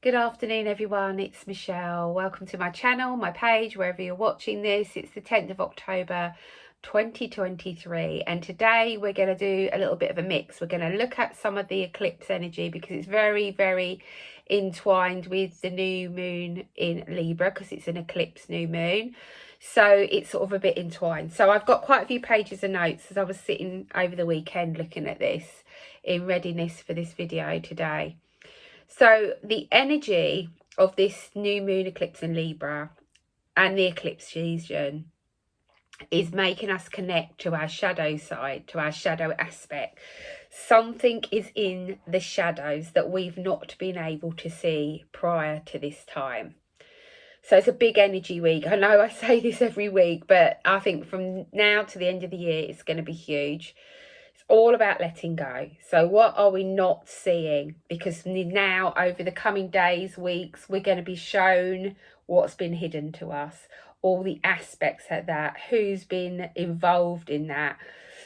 Good afternoon everyone, it's Michelle. Welcome to my channel, my page, wherever you're watching this. It's the 10th of October 2023 and today we're going to do a little bit of a mix. We're going to look at some of the eclipse energy because it's very entwined with the new moon in Libra because it's an eclipse new moon. So it's sort of a bit entwined. So I've got quite a few pages of notes as I was sitting over the weekend looking at this in readiness for this video today. So the energy of this new moon eclipse in Libra and the eclipse season is making us connect to our shadow side, to our shadow aspect. Something is in the shadows that we've not been able to see prior to this time. So it's a big energy week. I know I say this every week, but I think from now to the end of the year, it's going to be huge. It's all about letting go. So what are we not seeing? Because now over the coming days, weeks, we're going to be shown what's been hidden to us, all the aspects of that, who's been involved in that,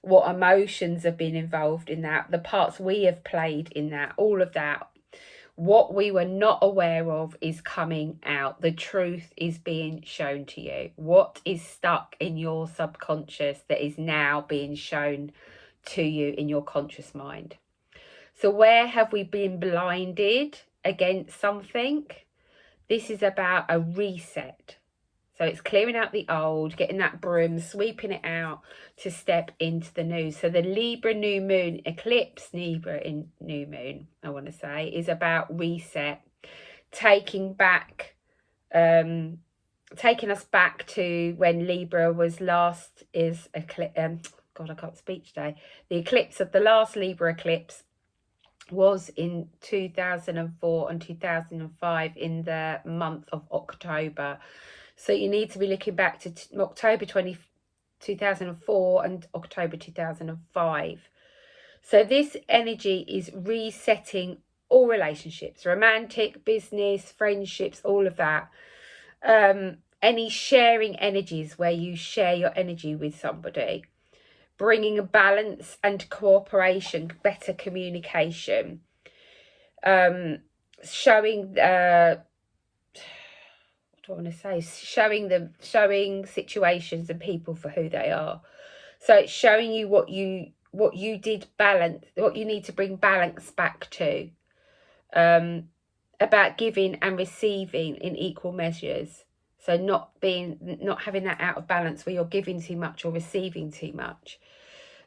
what emotions have been involved in that, the parts we have played in that, all of that. What we were not aware of is coming out. The truth is being shown to you. What is stuck in your subconscious that is now being shown to you in your conscious mind. So where have we been blinded against something? This is about a reset. So it's clearing out the old, getting that broom, sweeping it out to step into the new. So the Libra new moon, eclipse Libra in new moon, I want to say, is about reset, taking back, taking us back to when Libra was last God, I can't speak today. The eclipse of the last Libra eclipse was in 2004 and 2005 in the month of October. So you need to be looking back to October 2004 and October 2005. So this energy is resetting all relationships, romantic, business, friendships, all of that. Any sharing energies where you share your energy with somebody. Bringing a balance and cooperation, better communication, showing what do I want to say? Showing situations and people for who they are. So it's showing you what you did balance, what you need to bring balance back to. About giving and receiving in equal measures. So not having that out of balance where you're giving too much or receiving too much.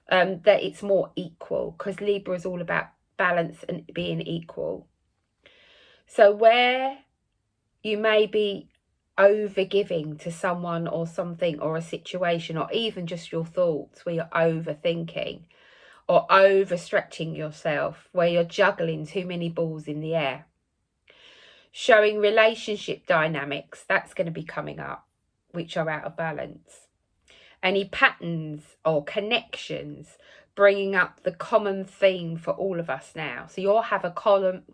That it's more equal, because Libra is all about balance and being equal. So where you may be over giving to someone or something or a situation, or even just your thoughts where you're overthinking or overstretching yourself, where you're juggling too many balls in the air. Showing relationship dynamics, that's going to be coming up, which are out of balance. Any patterns or connections, bringing up the common theme for all of us now. So you'll have a common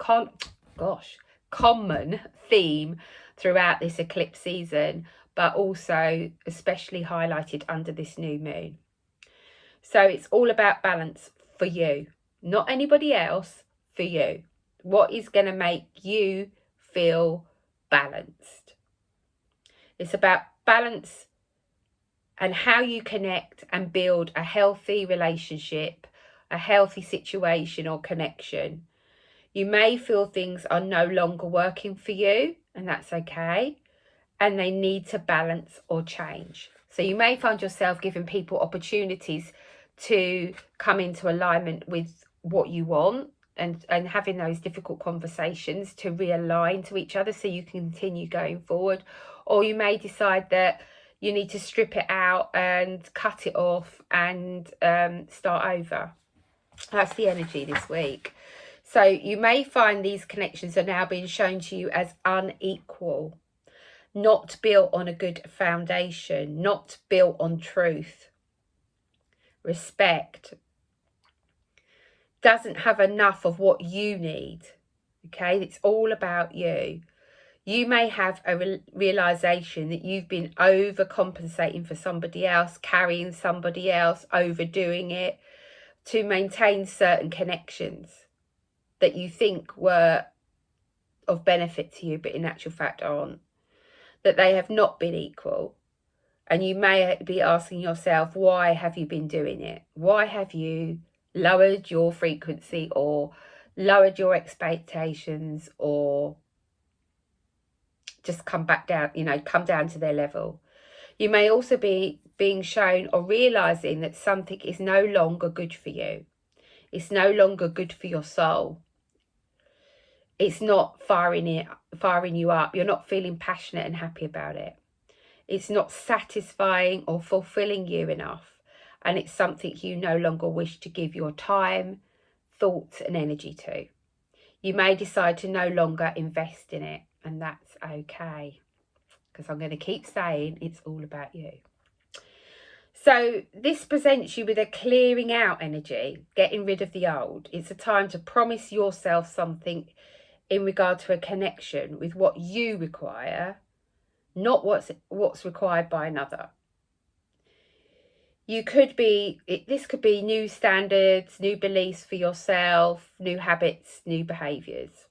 theme throughout this eclipse season, but also especially highlighted under this new moon. So it's all about balance for you, not anybody else, for you. What is going to make you feel balanced? It's about balance and how you connect and build a healthy relationship, a healthy situation or connection. You may feel things are no longer working for you, and that's okay, and they need to balance or change. So you may find yourself giving people opportunities to come into alignment with what you want, and having those difficult conversations to realign to each other so you can continue going forward. Or you may decide that you need to strip it out and cut it off and start over. That's the energy this week. So you may find these connections are now being shown to you as unequal, not built on a good foundation, not built on truth, respect, doesn't have enough of what you need. Okay, it's all about you. You may have a realization that you've been overcompensating for somebody else, carrying somebody else, overdoing it to maintain certain connections that you think were of benefit to you, but in actual fact aren't. That they have not been equal. And you may be asking yourself, why have you been doing it? Why have you lowered your frequency or lowered your expectations or just come back down, come down to their level? You may also be being shown or realizing that something is no longer good for you. It's no longer good for your soul. It's not firing you up. You're not feeling passionate and happy about it. It's not satisfying or fulfilling you enough. And it's something you no longer wish to give your time, thoughts and energy to. You may decide to no longer invest in it, and that's okay. Because I'm going to keep saying it's all about you. So this presents you with a clearing out energy, getting rid of the old. It's a time to promise yourself something in regard to a connection with what you require, not what's required by another. This could be new standards, new beliefs for yourself, new habits, new behaviours.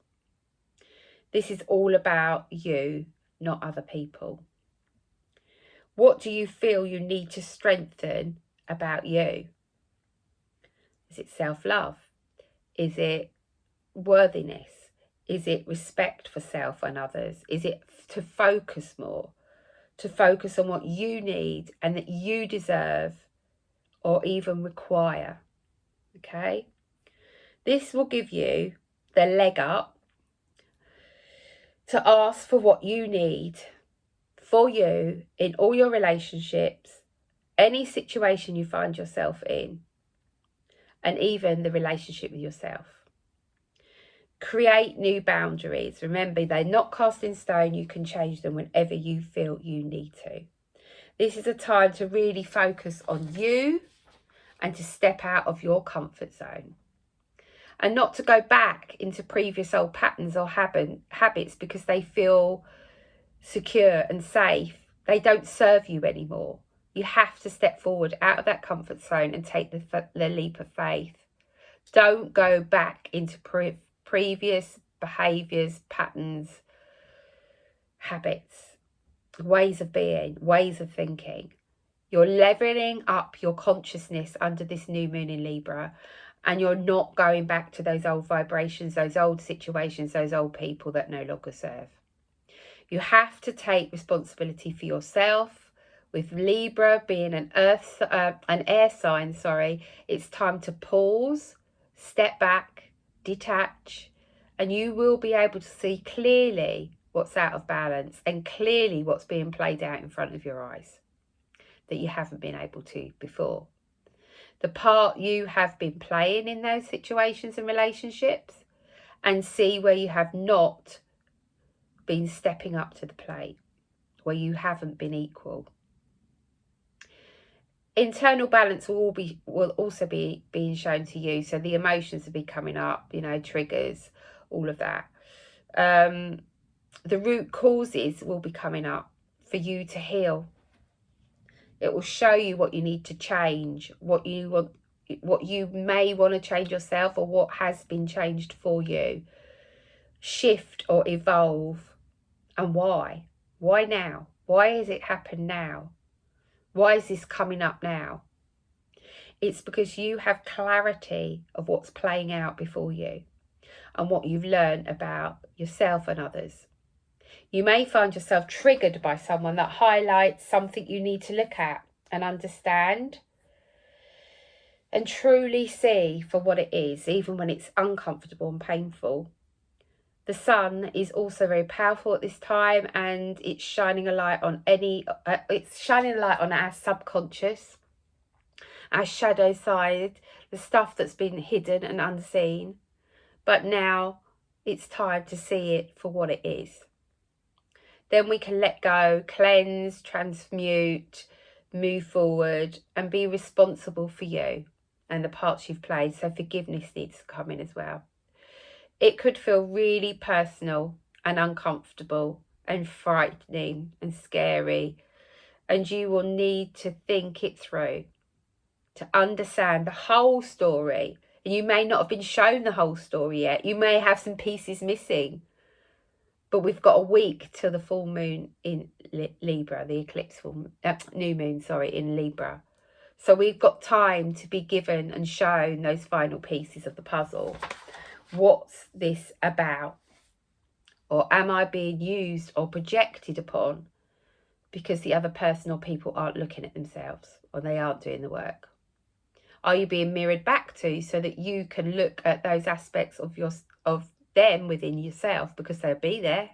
This is all about you, not other people. What do you feel you need to strengthen about you? Is it self-love? Is it worthiness? Is it respect for self and others? Is it to focus more? To focus on what you need and that you deserve or even require? Okay? This will give you the leg up to ask for what you need for you in all your relationships, any situation you find yourself in, and even the relationship with yourself. Create new boundaries. Remember, they're not cast in stone. You can change them whenever you feel you need to. This is a time to really focus on you and to step out of your comfort zone. And not to go back into previous old patterns or habits because they feel secure and safe. They don't serve you anymore. You have to step forward out of that comfort zone and take the leap of faith. Don't go back into previous behaviours, patterns, habits, ways of being, ways of thinking. You're leveling up your consciousness under this new moon in Libra, and you're not going back to those old vibrations, those old situations, those old people that no longer serve. You have to take responsibility for yourself. With Libra being an air sign, it's time to pause, step back, detach, and you will be able to see clearly what's out of balance and clearly what's being played out in front of your eyes that you haven't been able to before. The part you have been playing in those situations and relationships, and see where you have not been stepping up to the plate, where you haven't been equal. Internal balance will also be being shown to you. So the emotions will be coming up, triggers, all of that. The root causes will be coming up for you to heal. It will show you what you need to change, what you may want to change yourself, or what has been changed for you. Shift or evolve, and why? Why now? Why has it happened now? Why is this coming up now? It's because you have clarity of what's playing out before you and what you've learned about yourself and others. You may find yourself triggered by someone that highlights something you need to look at and understand and truly see for what it is, even when it's uncomfortable and painful. The sun is also very powerful at this time, and it's shining a light on our subconscious, our shadow side, the stuff that's been hidden and unseen. But now it's time to see it for what it is. Then we can let go, cleanse, transmute, move forward, and be responsible for you and the parts you've played. So forgiveness needs to come in as well. It could feel really personal and uncomfortable and frightening and scary. And you will need to think it through to understand the whole story. And you may not have been shown the whole story yet. You may have some pieces missing. But we've got a week till the full moon in Libra, the eclipse new moon, sorry, in Libra. So we've got time to be given and shown those final pieces of the puzzle. What's this about? Or am I being used or projected upon because the other person or people aren't looking at themselves, or they aren't doing the work? Are you being mirrored back to so that you can look at those aspects of them within yourself, because they'll be there?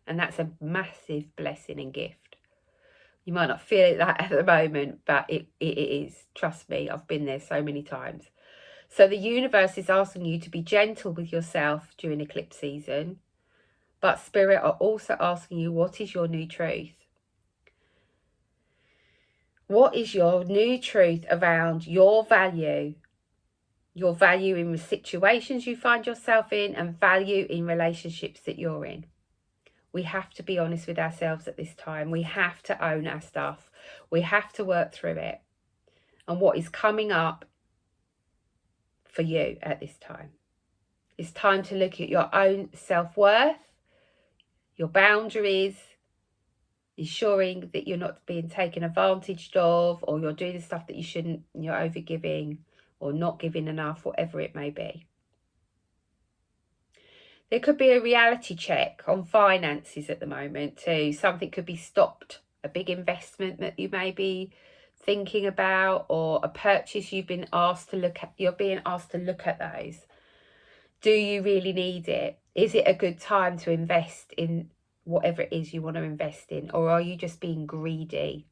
And that's a massive blessing and gift. You might not feel it that at the moment, but it is. Trust me, I've been there so many times. So the universe is asking you to be gentle with yourself during eclipse season, but Spirit are also asking you, what is your new truth? What is your new truth around your value? Your value in the situations you find yourself in, and value in relationships that you're in. We have to be honest with ourselves at this time. We have to own our stuff. We have to work through it. And what is coming up for you at this time? It's time to look at your own self-worth, your boundaries, ensuring that you're not being taken advantage of, or you're doing stuff that you shouldn't, you're overgiving or not giving enough, whatever it may be. There could be a reality check on finances at the moment too. Something could be stopped, a big investment that you may be thinking about, or a purchase you've been asked to look at. You're being asked to look at those. Do you really need it? Is it a good time to invest in whatever it is you want to invest in? Or are you just being greedy?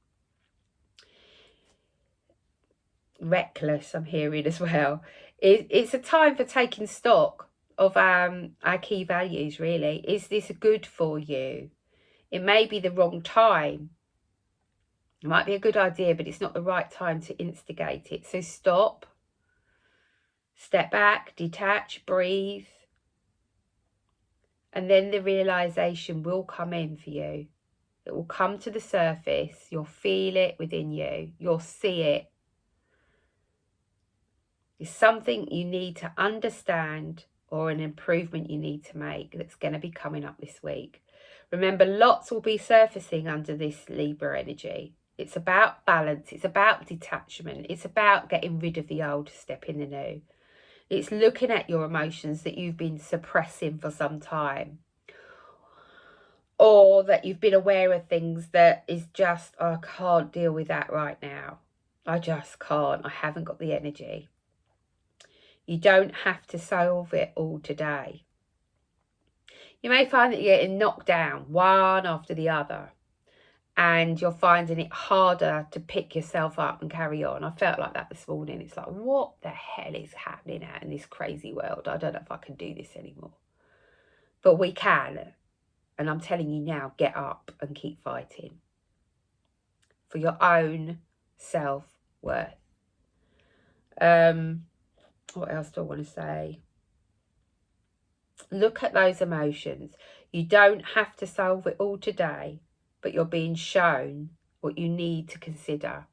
Reckless, I'm hearing as well. It's a time for taking stock of our key values, really. Is this good for you? It may be the wrong time. It might be a good idea, but it's not the right time to instigate it. So stop, step back, detach, breathe. And then the realization will come in for you. It will come to the surface. You'll feel it within you. You'll see it. It's something you need to understand, or an improvement you need to make, that's going to be coming up this week. Remember, lots will be surfacing under this Libra energy. It's about balance. It's about detachment. It's about getting rid of the old to step in the new. It's looking at your emotions that you've been suppressing for some time, or that you've been aware of things that is just, oh, I can't deal with that right now. I just can't. I haven't got the energy. You don't have to solve it all today. You may find that you're getting knocked down one after the other, and you're finding it harder to pick yourself up and carry on. I felt like that this morning. It's like, what the hell is happening out in this crazy world? I don't know if I can do this anymore. But we can. And I'm telling you now, get up and keep fighting for your own self-worth. What else do I want to say? Look at those emotions. You don't have to solve it all today, but you're being shown what you need to consider,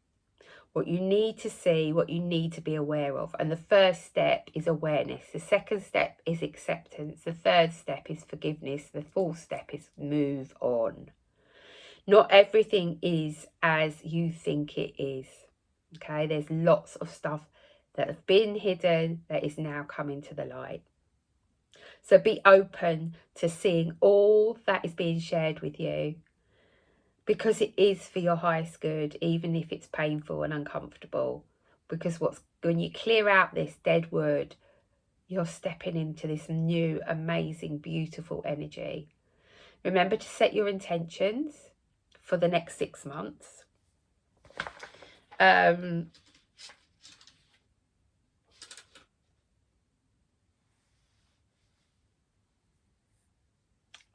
what you need to see, what you need to be aware of. And the first step is awareness. The second step is acceptance. The third step is forgiveness. The fourth step is move on. Not everything is as you think it is. Okay, there's lots of stuff that have been hidden that is now coming to the light. So be open to seeing all that is being shared with you, because it is for your highest good, even if it's painful and uncomfortable. Because when you clear out this dead wood, you're stepping into this new, amazing, beautiful energy. Remember to set your intentions for the next 6 months.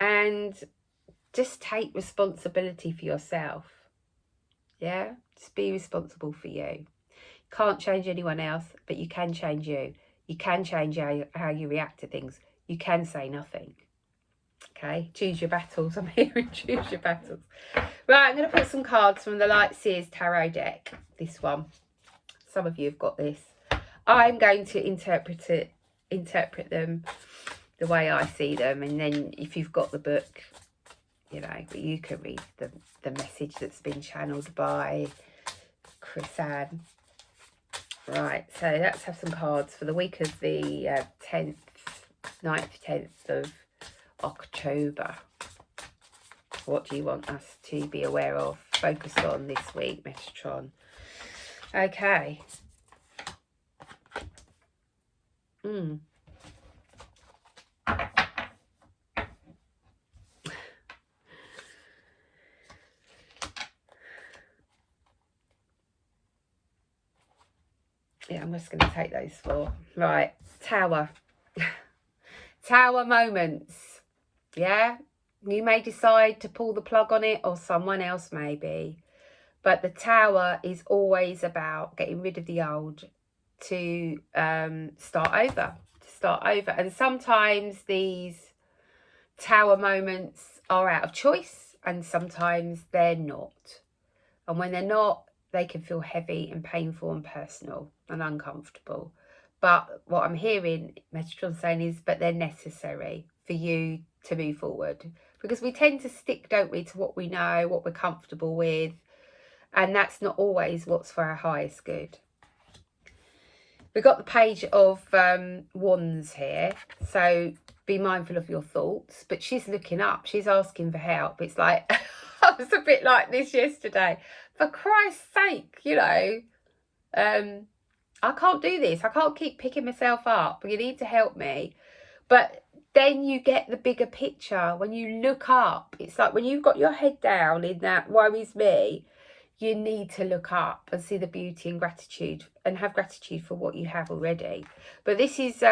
And just take responsibility for yourself. Yeah, just be responsible for you. Can't change anyone else, but you can change you. You can change how you react to things. You can say nothing. Okay, choose your battles. I'm hearing choose your battles. Right, I'm going to put some cards from the Light Seers Tarot deck. This one. Some of you have got this. I'm going to interpret them the way I see them. And then if you've got the book, you know, you can read the message that's been channeled by Chris Ann. Right, so let's have some cards for the week of the 10th, 9th, 10th of October. What do you want us to be aware of, focused on this week, Metatron? Okay. Yeah, I'm just going to take those four. Right, Tower. Tower moments. Yeah, you may decide to pull the plug on it, or someone else may be. But the Tower is always about getting rid of the old to start over. And sometimes these Tower moments are out of choice, and sometimes they're not. And when they're not, they can feel heavy and painful and personal and uncomfortable. But what I'm hearing Metatron saying is, but they're necessary for you to move forward. Because we tend to stick, don't we, to what we know, what we're comfortable with. And that's not always what's for our highest good. We've got the Page of Wands here. So be mindful of your thoughts. But she's looking up. She's asking for help. It's like, I was a bit like this yesterday. For Christ's sake, you know, I can't do this. I can't keep picking myself up. You need to help me. But then you get the bigger picture. When you look up, it's like when you've got your head down in that worries me, you need to look up and see the beauty and gratitude, and have gratitude for what you have already. But this is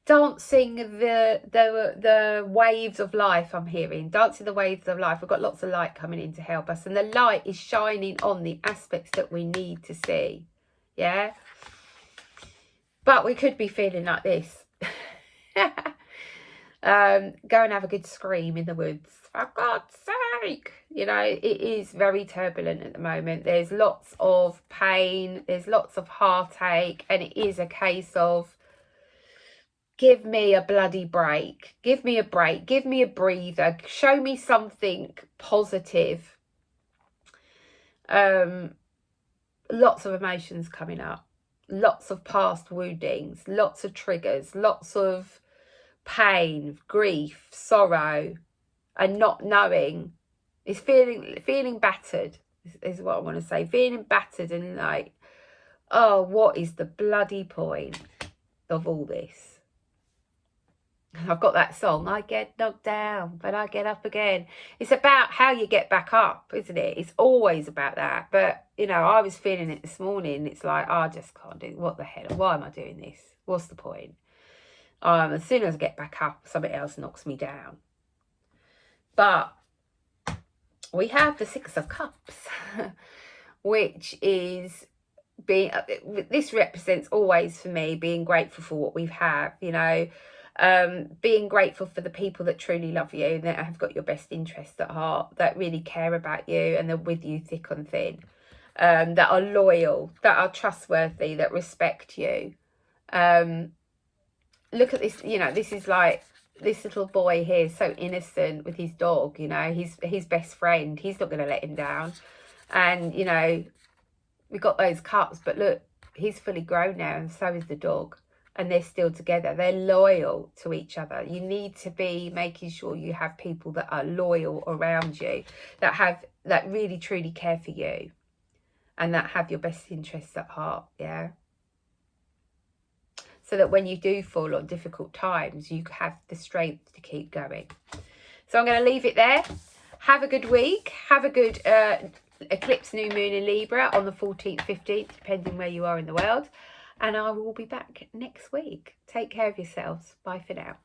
dancing the waves of life. I'm hearing dancing the waves of life. We've got lots of light coming in to help us, and the light is shining on the aspects that we need to see. Yeah, but we could be feeling like this. Go and have a good scream in the woods, for God's sake. You know, it is very turbulent at the moment. There's lots of pain, there's lots of heartache, and it is a case of, give me a bloody break. Give me a break. Give me a breather. Show me something positive. Lots of emotions coming up. Lots of past woundings. Lots of triggers. Lots of pain, grief, sorrow, and not knowing. It's feeling battered, is what I want to say. Feeling battered and like, oh, what is the bloody point of all this? I've got that song, I get knocked down, but I get up again. It's about how you get back up, isn't it? It's always about that. But, you know, I was feeling it this morning. It's like, I just can't do it. What the hell? Why am I doing this? What's the point? As soon as I get back up, something else knocks me down. But we have the Six of Cups, which is this represents always for me being grateful for what we have, you know. Being grateful for the people that truly love you, that have got your best interests at heart, that really care about you and they're with you thick and thin, that are loyal, that are trustworthy, that respect you. Look at this, you know, this is like this little boy here, so innocent with his dog, you know, his best friend. He's not going to let him down. And, you know, we got those cups, but look, he's fully grown now, and so is the dog. And they're still together. They're loyal to each other. You need to be making sure you have people that are loyal around you, that really truly care for you, and that have your best interests at heart. Yeah. So that when you do fall on difficult times, you have the strength to keep going. So I'm going to leave it there. Have a good week. Have a good Eclipse New Moon in Libra on the 14th, 15th, depending where you are in the world. And I will be back next week. Take care of yourselves. Bye for now.